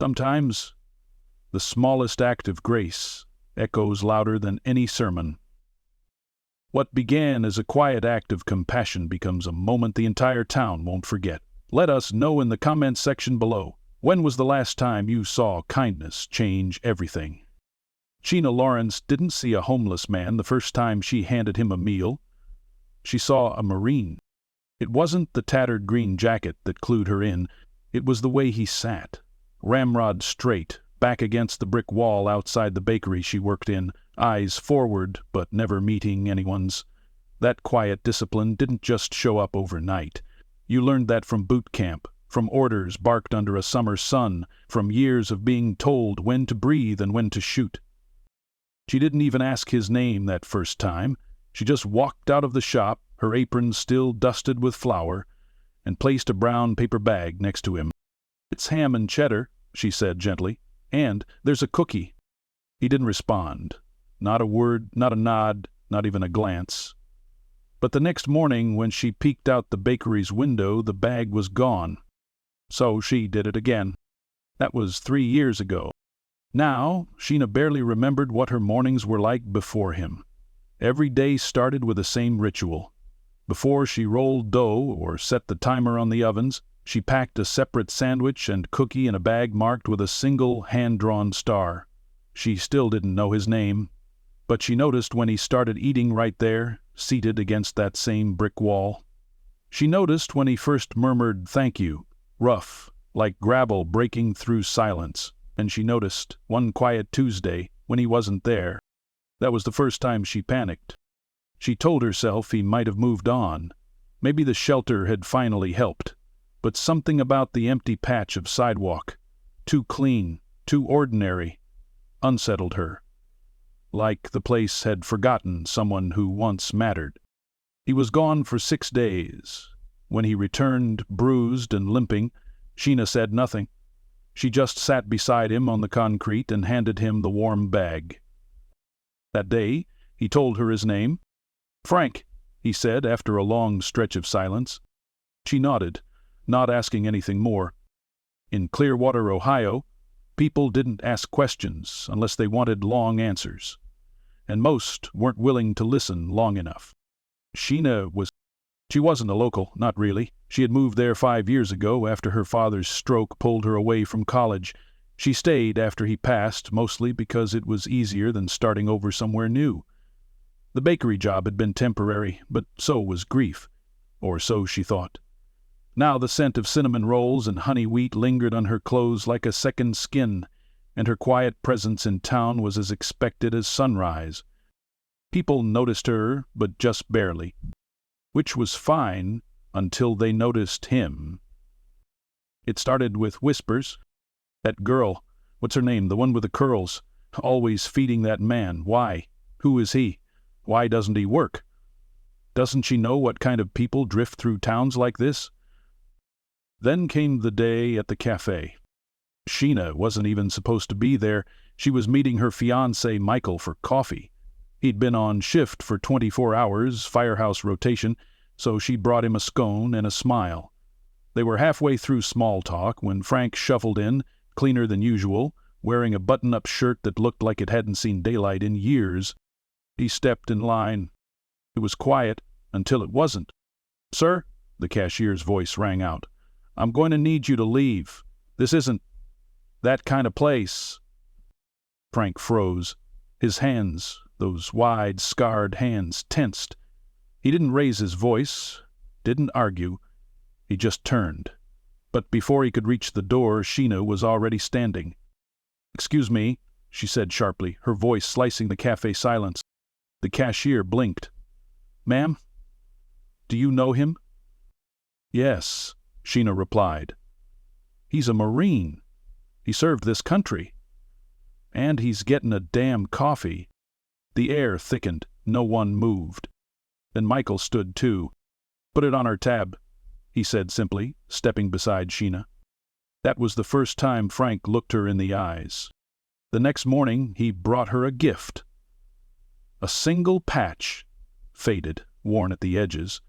Sometimes the smallest act of grace echoes louder than any sermon. What began as a quiet act of compassion becomes a moment the entire town won't forget. Let us know in the comments section below. When was the last time you saw kindness change everything? Sheena Lawrence didn't see a homeless man the first time she handed him a meal. She saw a Marine. It wasn't the tattered green jacket that clued her in. It was the way he sat, ramrod straight, back against the brick wall outside the bakery she worked in, eyes forward but never meeting anyone's. That quiet discipline didn't just show up overnight. You learned that from boot camp, from orders barked under a summer sun, from years of being told when to breathe and when to shoot. She didn't even ask his name that first time. She just walked out of the shop, her apron still dusted with flour, and placed a brown paper bag next to him. "It's ham and cheddar," she said gently, "and there's a cookie." He didn't respond. Not a word, not a nod, not even a glance. But the next morning, when she peeked out the bakery's window, the bag was gone. So she did it again. That was 3 years ago. Now, Sheena barely remembered what her mornings were like before him. Every day started with the same ritual. Before she rolled dough or set the timer on the ovens, she packed a separate sandwich and cookie in a bag marked with a single hand-drawn star. She still didn't know his name, but she noticed when he started eating right there, seated against that same brick wall. She noticed when he first murmured "thank you," rough, like gravel breaking through silence, and she noticed one quiet Tuesday when he wasn't there. That was the first time she panicked. She told herself he might have moved on. Maybe the shelter had finally helped. But something about the empty patch of sidewalk, too clean, too ordinary, unsettled her. Like the place had forgotten someone who once mattered. He was gone for 6 days. When he returned, bruised and limping, Sheena said nothing. She just sat beside him on the concrete and handed him the warm bag. That day, he told her his name. "Frank," he said after a long stretch of silence. She nodded, not asking anything more. In Clearwater, Ohio, people didn't ask questions unless they wanted long answers, and most weren't willing to listen long enough. She wasn't a local, not really. She had moved there 5 years ago after her father's stroke pulled her away from college. She stayed after he passed, mostly because it was easier than starting over somewhere new. The bakery job had been temporary, but so was grief, or so she thought. Now the scent of cinnamon rolls and honey wheat lingered on her clothes like a second skin, and her quiet presence in town was as expected as sunrise. People noticed her, but just barely, which was fine until they noticed him. It started with whispers. "That girl, what's her name, the one with the curls, always feeding that man. Why? Who is he? Why doesn't he work? Doesn't she know what kind of people drift through towns like this?" Then came the day at the cafe. Sheena wasn't even supposed to be there. She was meeting her fiancé Michael for coffee. He'd been on shift for 24 hours, firehouse rotation, so she brought him a scone and a smile. They were halfway through small talk when Frank shuffled in, cleaner than usual, wearing a button-up shirt that looked like it hadn't seen daylight in years. He stepped in line. It was quiet until it wasn't. "Sir," the cashier's voice rang out, "I'm going to need you to leave. This isn't that kind of place." Frank froze. His hands, those wide, scarred hands, tensed. He didn't raise his voice, didn't argue. He just turned. But before he could reach the door, Sheena was already standing. "Excuse me," she said sharply, her voice slicing the cafe silence. The cashier blinked. "Ma'am, do you know him?" "Yes," Sheena replied. "He's a Marine. He served this country. And he's getting a damn coffee." The air thickened. No one moved. Then Michael stood too. "Put it on our tab," he said simply, stepping beside Sheena. That was the first time Frank looked her in the eyes. The next morning he brought her a gift. A single patch, faded, worn at the edges,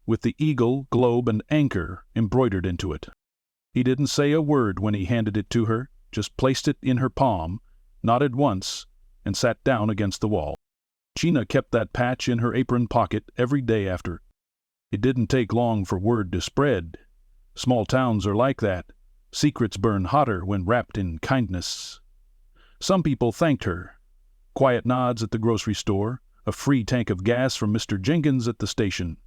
with the eagle, globe, and anchor embroidered into it. He didn't say a word when he handed it to her, just placed it in her palm, nodded once, and sat down against the wall. Sheena kept that patch in her apron pocket every day after. It didn't take long for word to spread. Small towns are like that. Secrets burn hotter when wrapped in kindness. Some people thanked her. Quiet nods at the grocery store, a free tank of gas from Mr. Jenkins at the station.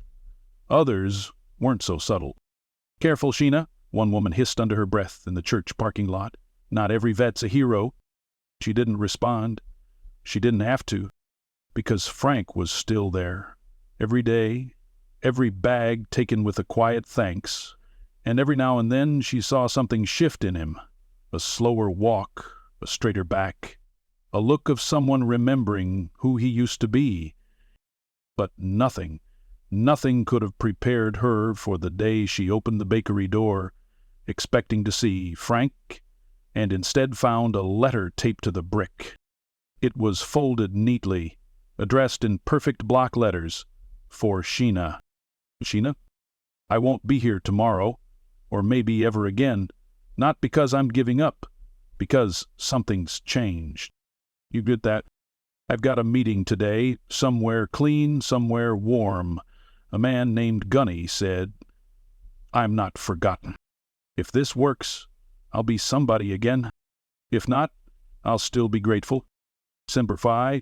Others weren't so subtle. "Careful, Sheena," one woman hissed under her breath in the church parking lot. "Not every vet's a hero." She didn't respond. She didn't have to, because Frank was still there. Every day, every bag taken with a quiet thanks, and every now and then she saw something shift in him. A slower walk, a straighter back, a look of someone remembering who he used to be. But nothing could have prepared her for the day she opened the bakery door, expecting to see Frank, and instead found a letter taped to the brick. It was folded neatly, addressed in perfect block letters, for Sheena. "Sheena, I won't be here tomorrow, or maybe ever again, not because I'm giving up, because something's changed. You get that? I've got a meeting today, somewhere clean, somewhere warm. A man named Gunny said, I'm not forgotten. If this works, I'll be somebody again. If not, I'll still be grateful. Semper Fi."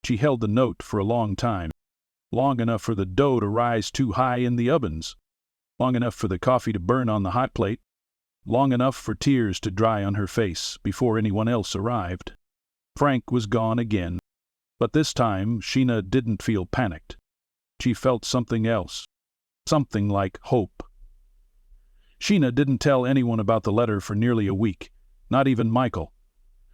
She held the note for a long time, long enough for the dough to rise too high in the ovens, long enough for the coffee to burn on the hot plate, long enough for tears to dry on her face before anyone else arrived. Frank was gone again, but this time Sheena didn't feel panicked. She felt something else, something like hope. Sheena didn't tell anyone about the letter for nearly a week, not even Michael.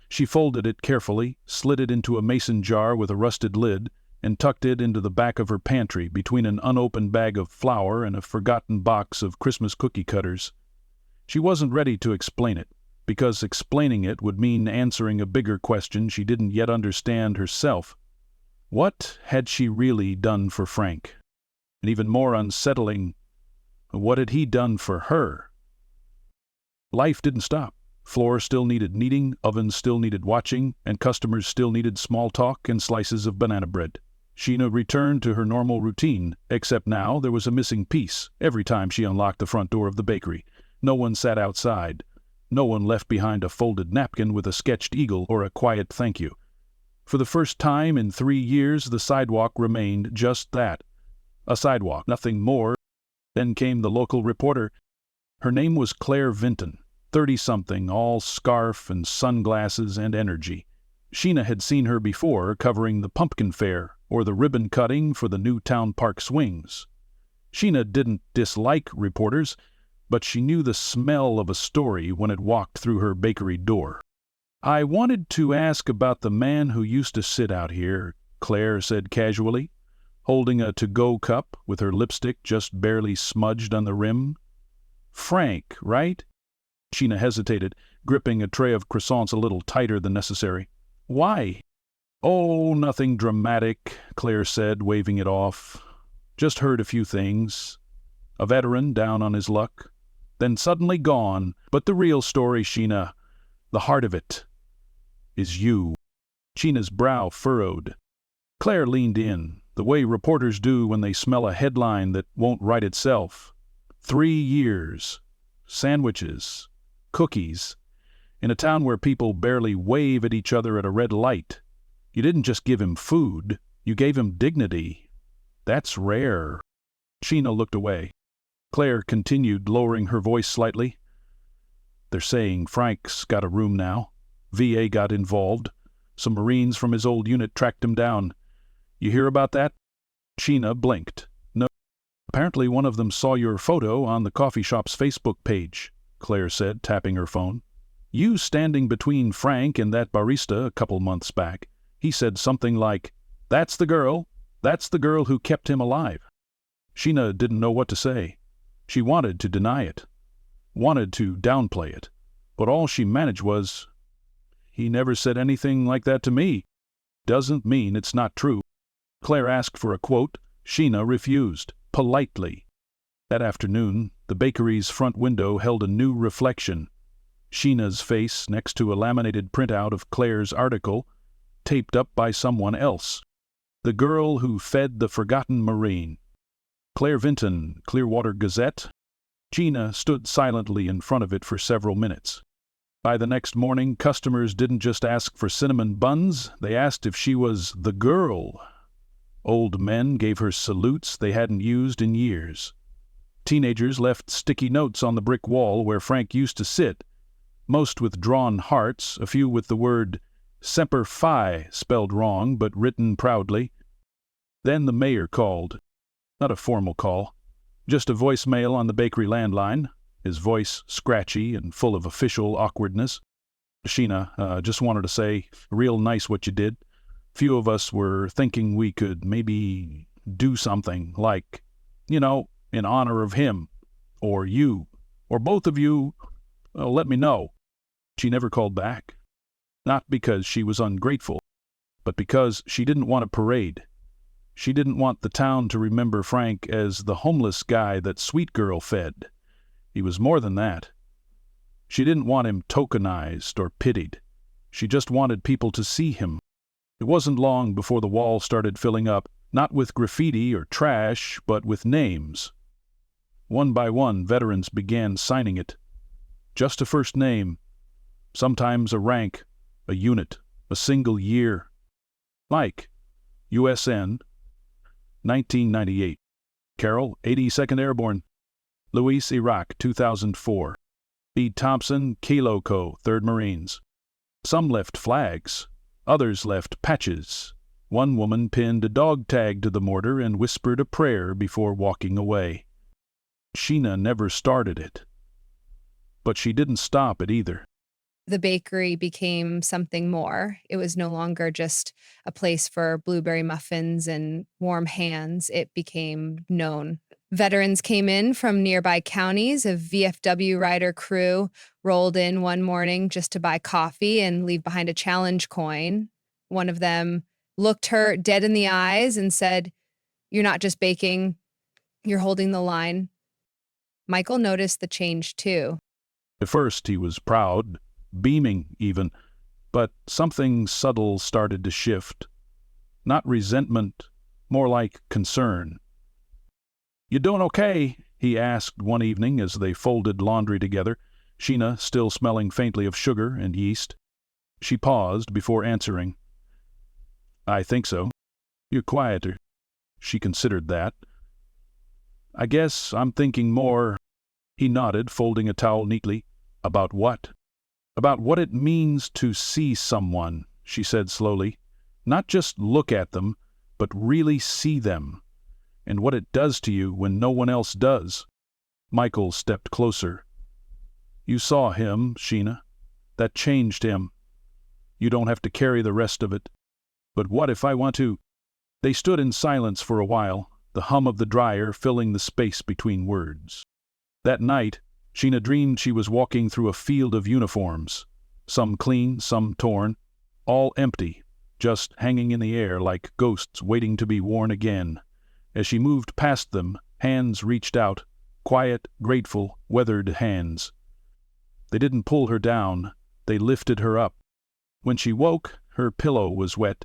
She folded it carefully, slid it into a mason jar with a rusted lid, and tucked it into the back of her pantry between an unopened bag of flour and a forgotten box of Christmas cookie cutters. She wasn't ready to explain it, because explaining it would mean answering a bigger question she didn't yet understand herself. What had she really done for Frank? And even more unsettling, what had he done for her? Life didn't stop. Floor still needed kneading, ovens still needed watching, and customers still needed small talk and slices of banana bread. Sheena returned to her normal routine, except now there was a missing piece every time she unlocked the front door of the bakery. No one sat outside. No one left behind a folded napkin with a sketched eagle or a quiet thank you. For the first time in 3 years, the sidewalk remained just that. A sidewalk, nothing more. Then came the local reporter. Her name was Claire Vinton, 30-something, all scarf and sunglasses and energy. Sheena had seen her before covering the pumpkin fair or the ribbon cutting for the new town park swings. Sheena didn't dislike reporters, but she knew the smell of a story when it walked through her bakery door. "I wanted to ask about the man who used to sit out here," Claire said casually, holding a to-go cup with her lipstick just barely smudged on the rim. "Frank, right?" Sheena hesitated, gripping a tray of croissants a little tighter than necessary. "Why?" "Oh, nothing dramatic," Claire said, waving it off. "Just heard a few things. A veteran down on his luck, then suddenly gone. But the real story, Sheena, the heart of it, is you." Sheena's brow furrowed. Claire leaned in, the way reporters do when they smell a headline that won't write itself. 3 years. Sandwiches. Cookies. In a town where people barely wave at each other at a red light. You didn't just give him food, you gave him dignity. That's rare. Sheena looked away. Claire continued, lowering her voice slightly. "They're saying Frank's got a room now. VA got involved. Some Marines from his old unit tracked him down. You hear about that?" Sheena blinked. "No. Apparently one of them saw your photo on the coffee shop's Facebook page," Claire said, tapping her phone. "You standing between Frank and that barista a couple months back. He said something like, 'That's the girl who kept him alive.'" Sheena didn't know what to say. She wanted to deny it, wanted to downplay it, but all she managed was, "He never said anything like that to me." "Doesn't mean it's not true." Claire asked for a quote. Sheena refused, politely. That afternoon, the bakery's front window held a new reflection. Sheena's face next to a laminated printout of Claire's article, taped up by someone else. The girl who fed the forgotten Marine. Claire Vinton, Clearwater Gazette. Sheena stood silently in front of it for several minutes. By the next morning, customers didn't just ask for cinnamon buns, they asked if she was the girl. Old men gave her salutes they hadn't used in years. Teenagers left sticky notes on the brick wall where Frank used to sit, most with drawn hearts, a few with the word Semper Fi spelled wrong but written proudly. Then the mayor called. Not a formal call, just a voicemail on the bakery landline, his voice scratchy and full of official awkwardness. Sheena, just wanted to say, real nice what you did. Few of us were thinking we could maybe do something like, in honor of him, or you, or both of you. Let me know. She never called back. Not because she was ungrateful, but because she didn't want a parade. She didn't want the town to remember Frank as the homeless guy that Sweet Girl fed. He was more than that. She didn't want him tokenized or pitied. She just wanted people to see him. It wasn't long before the wall started filling up, not with graffiti or trash, but with names. One by one, veterans began signing it. Just a first name, sometimes a rank, a unit, a single year. Mike, USN, 1998. Carroll, 82nd Airborne. Luis, Iraq, 2004. B. Thompson, Kilo Co., 3rd Marines. Some left flags. Others left patches. One woman pinned a dog tag to the mortar and whispered a prayer before walking away. Sheena never started it. But she didn't stop it either. The bakery became something more. It was no longer just a place for blueberry muffins and warm hands. It became known. Veterans came in from nearby counties. A VFW rider crew rolled in one morning just to buy coffee and leave behind a challenge coin. One of them looked her dead in the eyes and said, "You're not just baking, you're holding the line." Michael noticed the change too. At first he was proud, beaming even, but something subtle started to shift. Not resentment, more like concern. "You doing okay?" he asked one evening as they folded laundry together, Sheena still smelling faintly of sugar and yeast. She paused before answering. "I think so. You're quieter." She considered that. "I guess I'm thinking more," he nodded, folding a towel neatly. "About what?" "About what it means to see someone," she said slowly. "Not just look at them, but really see them. And what it does to you when no one else does." Michael stepped closer. "You saw him, Sheena. That changed him. You don't have to carry the rest of it. But what if I want to?" They stood in silence for a while, the hum of the dryer filling the space between words. That night, Sheena dreamed she was walking through a field of uniforms, some clean, some torn, all empty, just hanging in the air like ghosts waiting to be worn again. As she moved past them, hands reached out, quiet, grateful, weathered hands. They didn't pull her down, they lifted her up. When she woke, her pillow was wet.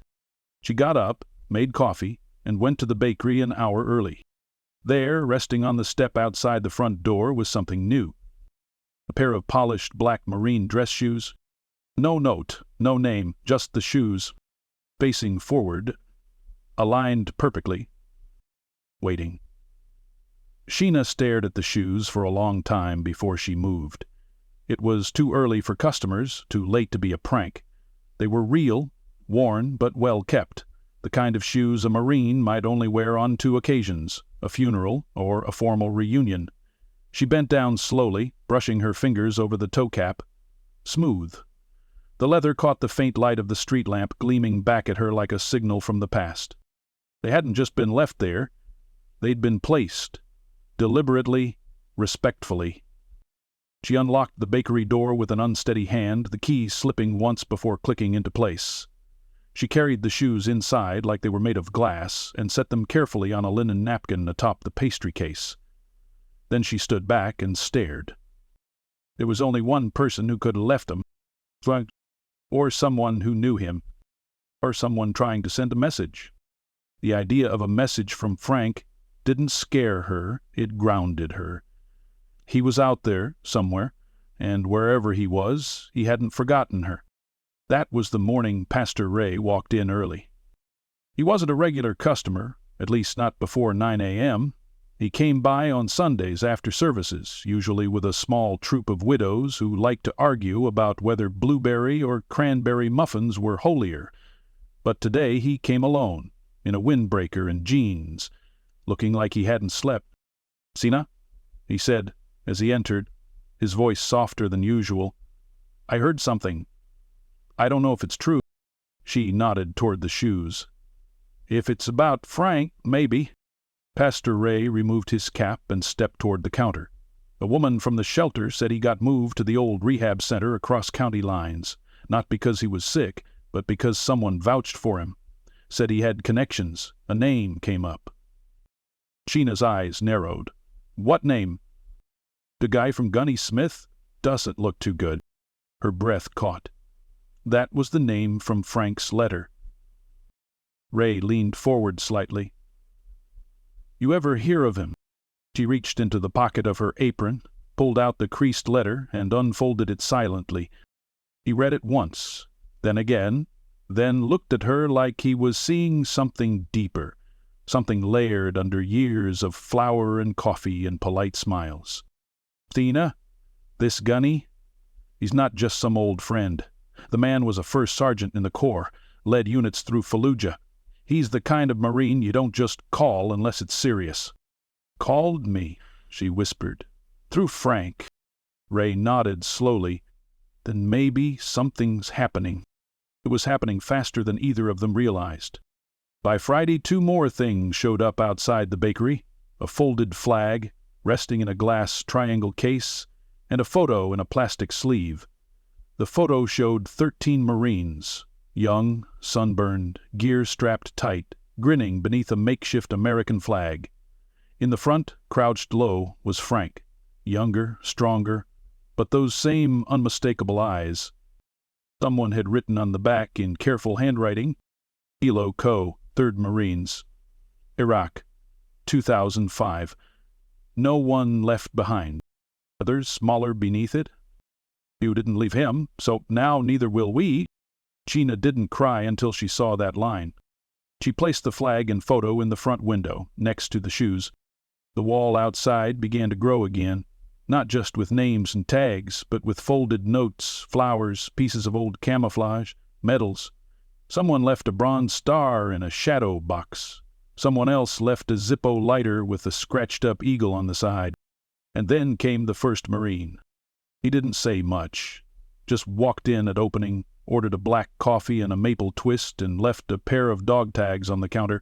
She got up, made coffee, and went to the bakery an hour early. There, resting on the step outside the front door, was something new. A pair of polished black marine dress shoes. No note, no name, just the shoes. Facing forward, aligned perfectly. Waiting. Sheena stared at the shoes for a long time before she moved. It was too early for customers, too late to be a prank. They were real, worn but well kept, the kind of shoes a Marine might only wear on 2 occasions, a funeral or a formal reunion. She bent down slowly, brushing her fingers over the toe cap. Smooth. The leather caught the faint light of the street lamp gleaming back at her like a signal from the past. They hadn't just been left there. They'd been placed. Deliberately, respectfully. She unlocked the bakery door with an unsteady hand, the key slipping once before clicking into place. She carried the shoes inside like they were made of glass and set them carefully on a linen napkin atop the pastry case. Then she stood back and stared. There was only one person who could have left him, or someone who knew him, or someone trying to send a message. The idea of a message from Frank didn't scare her, it grounded her. He was out there, somewhere, and wherever he was, he hadn't forgotten her. That was the morning Pastor Ray walked in early. He wasn't a regular customer, at least not before 9 a.m. He came by on Sundays after services, usually with a small troop of widows who liked to argue about whether blueberry or cranberry muffins were holier. But today he came alone, in a windbreaker and jeans, looking like he hadn't slept. "Sheena," he said as he entered, his voice softer than usual. "I heard something. I don't know if it's true." She nodded toward the shoes. "If it's about Frank, maybe." Pastor Ray removed his cap and stepped toward the counter. A woman from the shelter said he got moved to the old rehab center across county lines, not because he was sick, but because someone vouched for him. Said he had connections. A name came up. Sheena's eyes narrowed. "What name?" "The guy from Gunny Smith? Doesn't look too good." Her breath caught. That was the name from Frank's letter. Ray leaned forward slightly. "You ever hear of him?" She reached into the pocket of her apron, pulled out the creased letter, and unfolded it silently. He read it once, then again, then looked at her like he was seeing something deeper, something layered under years of flour and coffee and polite smiles. "Sheena, this Gunny, he's not just some old friend. The man was a first sergeant in the Corps, led units through Fallujah. He's the kind of Marine you don't just call unless it's serious." "Called me," she whispered. "Through Frank." Ray nodded slowly. "Then maybe something's happening." It was happening faster than either of them realized. By Friday, 2 more things showed up outside the bakery: a folded flag, resting in a glass triangle case, and a photo in a plastic sleeve. The photo showed 13 Marines, young, sunburned, gear strapped tight, grinning beneath a makeshift American flag. In the front, crouched low, was Frank, younger, stronger, but those same unmistakable eyes. Someone had written on the back in careful handwriting, "Kilo Co., 3rd Marines, Iraq, 2005. No one left behind." Others smaller beneath it. "You didn't leave him, so now neither will we." Sheena didn't cry until she saw that line. She placed the flag and photo in the front window, next to the shoes. The wall outside began to grow again, not just with names and tags, but with folded notes, flowers, pieces of old camouflage, medals. Someone left a bronze star in a shadow box. Someone else left a Zippo lighter with a scratched-up eagle on the side. And then came the first Marine. He didn't say much, just walked in at opening, ordered a black coffee and a maple twist, and left a pair of dog tags on the counter.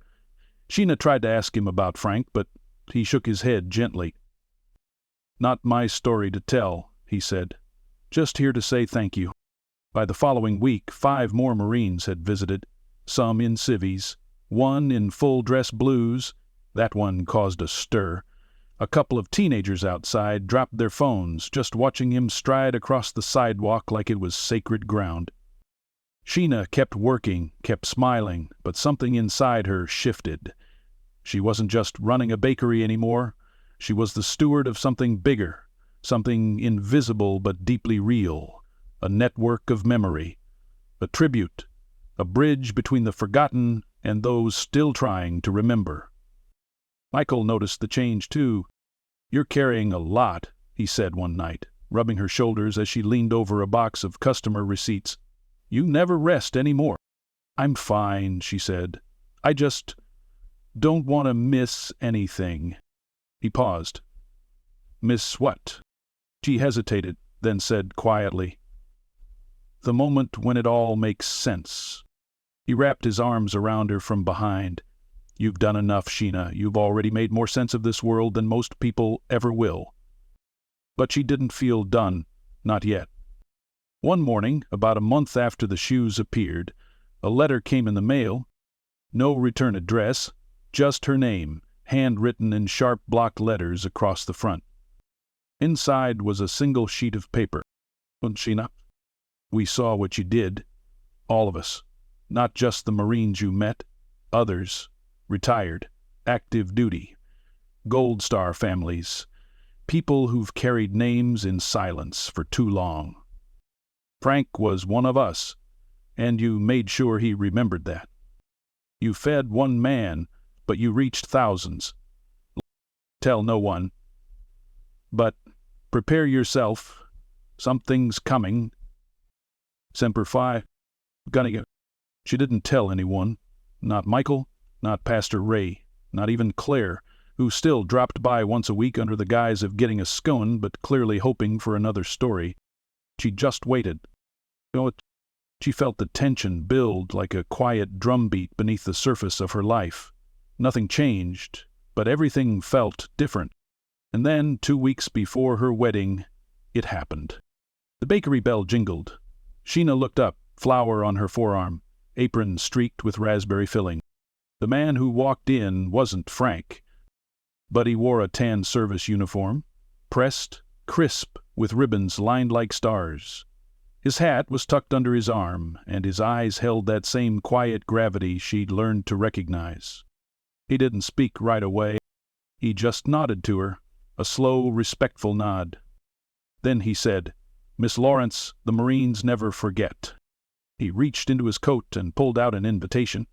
Sheena tried to ask him about Frank, but he shook his head gently. "Not my story to tell," he said. "Just here to say thank you." By the following week, 5 more Marines had visited, some in civvies, one in full-dress blues. That one caused a stir. A couple of teenagers outside dropped their phones, just watching him stride across the sidewalk like it was sacred ground. Sheena kept working, kept smiling, but something inside her shifted. She wasn't just running a bakery anymore. She was the steward of something bigger, something invisible but deeply real, a network of memory, a tribute, a bridge between the forgotten and those still trying to remember. Michael noticed the change, too. "You're carrying a lot," he said one night, rubbing her shoulders as she leaned over a box of customer receipts. "You never rest anymore." "I'm fine," she said. "I just don't want to miss anything." He paused. "Miss what?" She hesitated, then said quietly, "The moment when it all makes sense." He wrapped his arms around her from behind. "You've done enough, Sheena. You've already made more sense of this world than most people ever will." But she didn't feel done, not yet. One morning, about a month after the shoes appeared, a letter came in the mail. No return address, just her name, handwritten in sharp block letters across the front. Inside was a single sheet of paper. Sheena, we saw what you did, all of us, not just the Marines you met, others, retired, active duty, Gold Star families, people who've carried names in silence for too long. Frank was one of us, and you made sure he remembered that. You fed one man, but you reached thousands. Tell no one. But prepare yourself. Something's coming. Semper Fi. Gonna get. She didn't tell anyone. Not Michael, not Pastor Ray, not even Claire, who still dropped by once a week under the guise of getting a scone, but clearly hoping for another story. She just waited. She felt the tension build like a quiet drumbeat beneath the surface of her life. Nothing changed, but everything felt different. And then, 2 weeks before her wedding, it happened. The bakery bell jingled. Sheena looked up, flower on her forearm, apron streaked with raspberry filling. The man who walked in wasn't Frank, but he wore a tan service uniform, pressed, crisp, with ribbons lined like stars. His hat was tucked under his arm, and his eyes held that same quiet gravity she'd learned to recognize. He didn't speak right away. He just nodded to her, a slow, respectful nod. Then he said, "Miss Lawrence, the Marines never forget." He reached into his coat and pulled out an invitation.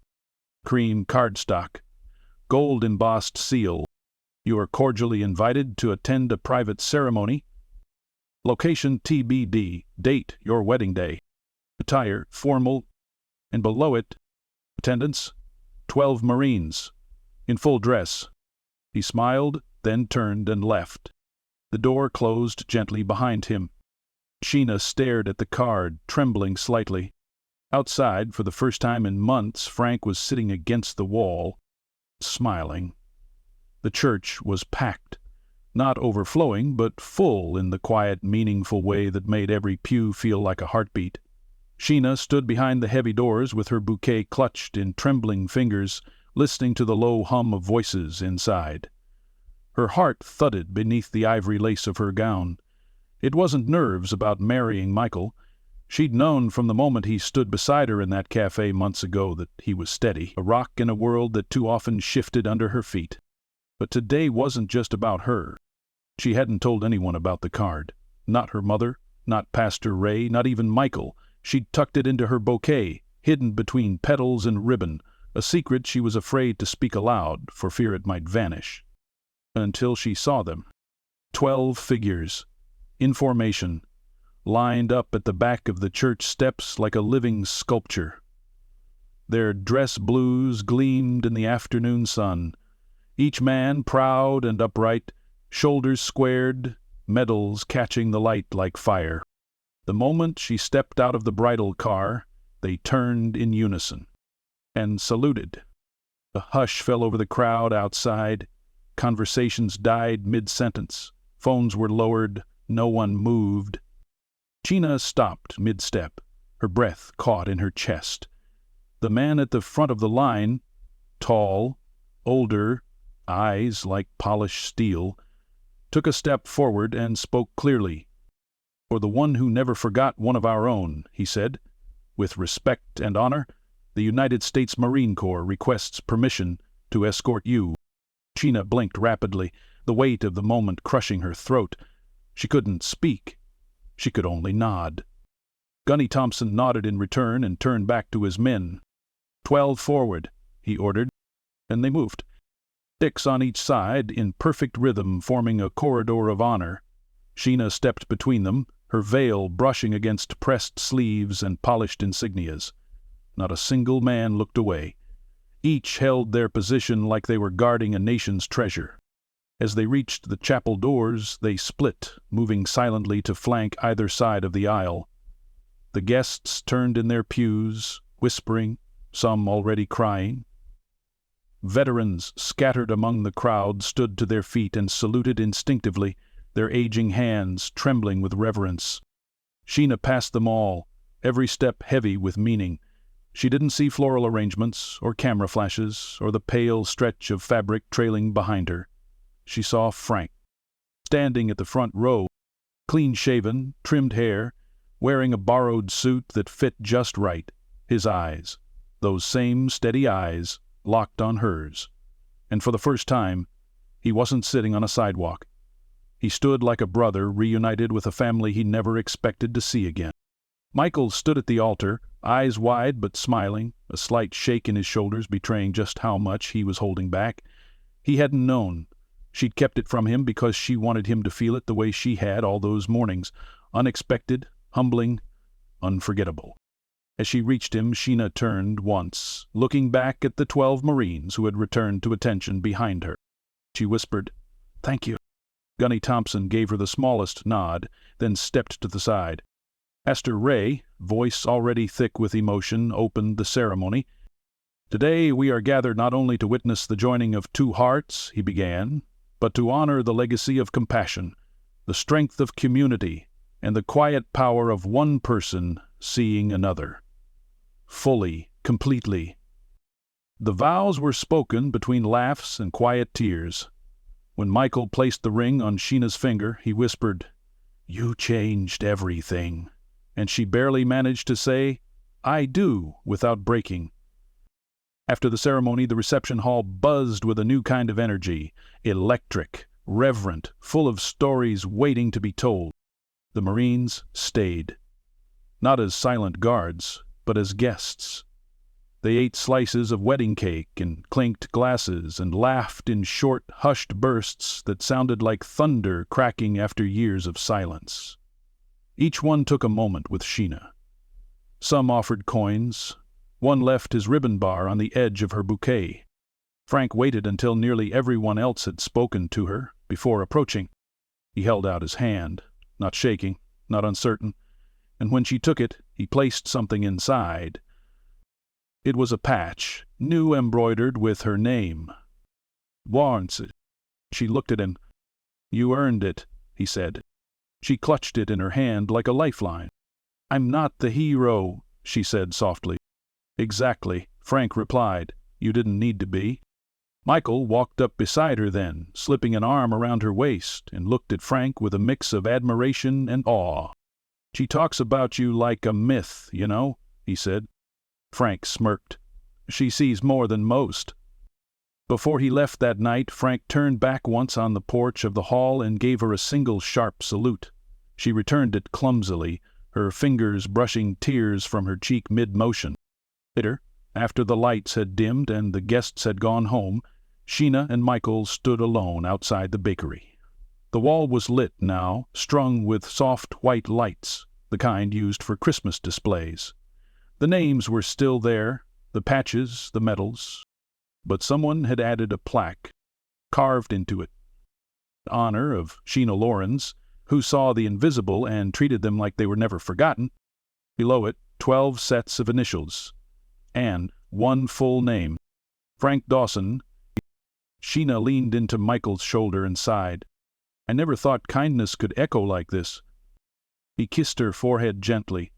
Cream cardstock, gold-embossed seal. You are cordially invited to attend a private ceremony. Location TBD, date your wedding day. Attire formal, and below it, attendance 12 Marines, in full dress. He smiled, then turned and left. The door closed gently behind him. Sheena stared at the card, trembling slightly. Outside, for the first time in months, Frank was sitting against the wall, smiling. The church was packed. Not overflowing, but full in the quiet, meaningful way that made every pew feel like a heartbeat. Sheena stood behind the heavy doors with her bouquet clutched in trembling fingers, listening to the low hum of voices inside. Her heart thudded beneath the ivory lace of her gown. It wasn't nerves about marrying Michael. She'd known from the moment he stood beside her in that cafe months ago that he was steady, a rock in a world that too often shifted under her feet. But today wasn't just about her. She hadn't told anyone about the card. Not her mother, not Pastor Ray, not even Michael. She'd tucked it into her bouquet, hidden between petals and ribbon, a secret she was afraid to speak aloud for fear it might vanish. Until she saw them. 12 figures, in formation, lined up at the back of the church steps like a living sculpture. Their dress blues gleamed in the afternoon sun, each man proud and upright, shoulders squared, medals catching the light like fire. The moment she stepped out of the bridal car, they turned in unison and saluted. A hush fell over the crowd outside. Conversations died mid-sentence. Phones were lowered. No one moved. Sheena stopped mid-step, her breath caught in her chest. The man at the front of the line, tall, older, eyes like polished steel, took a step forward and spoke clearly. "For the one who never forgot one of our own," he said, "with respect and honor, the United States Marine Corps requests permission to escort you." Sheena blinked rapidly, the weight of the moment crushing her throat. She couldn't speak. She could only nod. Gunny Thompson nodded in return and turned back to his men. 12 forward, he ordered, and they moved. 6 on each side, in perfect rhythm, forming a corridor of honor. Sheena stepped between them, her veil brushing against pressed sleeves and polished insignias. Not a single man looked away. Each held their position like they were guarding a nation's treasure. As they reached the chapel doors, they split, moving silently to flank either side of the aisle. The guests turned in their pews, whispering, some already crying. Veterans scattered among the crowd stood to their feet and saluted instinctively, their aging hands trembling with reverence. Sheena passed them all, every step heavy with meaning. She didn't see floral arrangements, or camera flashes, or the pale stretch of fabric trailing behind her. She saw Frank. standing at the front row, clean-shaven, trimmed hair, wearing a borrowed suit that fit just right, his eyes, those same steady eyes, locked on hers. And for the first time, he wasn't sitting on a sidewalk. He stood like a brother reunited with a family he never expected to see again. Michael stood at the altar, eyes wide but smiling, a slight shake in his shoulders betraying just how much he was holding back. He hadn't known. She'd kept it from him because she wanted him to feel it the way she had all those mornings, unexpected, humbling, unforgettable. As she reached him, Sheena turned once, looking back at the 12 Marines who had returned to attention behind her. She whispered, "Thank you." Gunny Thompson gave her the smallest nod, then stepped to the side. Pastor Ray, voice already thick with emotion, opened the ceremony. "Today we are gathered not only to witness the joining of two hearts," he began, "but to honor the legacy of compassion, the strength of community, and the quiet power of one person seeing another. Fully, completely." The vows were spoken between laughs and quiet tears. When Michael placed the ring on Sheena's finger, he whispered, "You changed everything." And she barely managed to say, "I do," without breaking. After the ceremony, the reception hall buzzed with a new kind of energy, electric, reverent, full of stories waiting to be told. The Marines stayed, not as silent guards, but as guests. They ate slices of wedding cake and clinked glasses and laughed in short, hushed bursts that sounded like thunder cracking after years of silence. Each one took a moment with Sheena. Some offered coins. One left his ribbon bar on the edge of her bouquet. Frank waited until nearly everyone else had spoken to her before approaching. He held out his hand, not shaking, not uncertain, and when she took it, he placed something inside. It was a patch, new embroidered with her name. "Lawrence." She looked at him. "You earned it," he said. She clutched it in her hand like a lifeline. "I'm not the hero," she said softly. "Exactly," Frank replied. "You didn't need to be." Michael walked up beside her then, slipping an arm around her waist, and looked at Frank with a mix of admiration and awe. "She talks about you like a myth, you know," he said. Frank smirked. "She sees more than most." Before he left that night, Frank turned back once on the porch of the hall and gave her a single sharp salute. She returned it clumsily, her fingers brushing tears from her cheek mid-motion. Later, after the lights had dimmed and the guests had gone home, Sheena and Michael stood alone outside the bakery. The wall was lit now, strung with soft white lights, the kind used for Christmas displays. The names were still there, the patches, the medals, but someone had added a plaque, carved into it, in honor of Sheena Lawrence, who saw the invisible and treated them like they were never forgotten. Below it, 12 sets of initials, and one full name, Frank Dawson. Sheena leaned into Michael's shoulder and sighed. "I never thought kindness could echo like this." He kissed her forehead gently.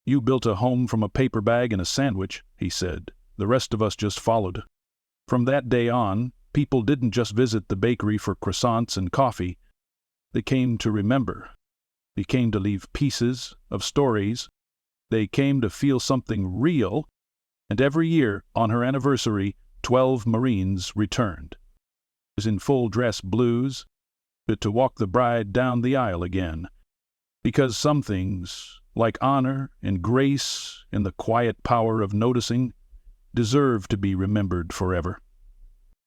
"You built a home from a paper bag and a sandwich," he said. "The rest of us just followed." From that day on, people didn't just visit the bakery for croissants and coffee. They came to remember. They came to leave pieces of stories. They came to feel something real. And every year, on her anniversary, 12 Marines returned. In full dress blues, but to walk the bride down the aisle again. Because some things, like honor and grace and the quiet power of noticing, deserve to be remembered forever.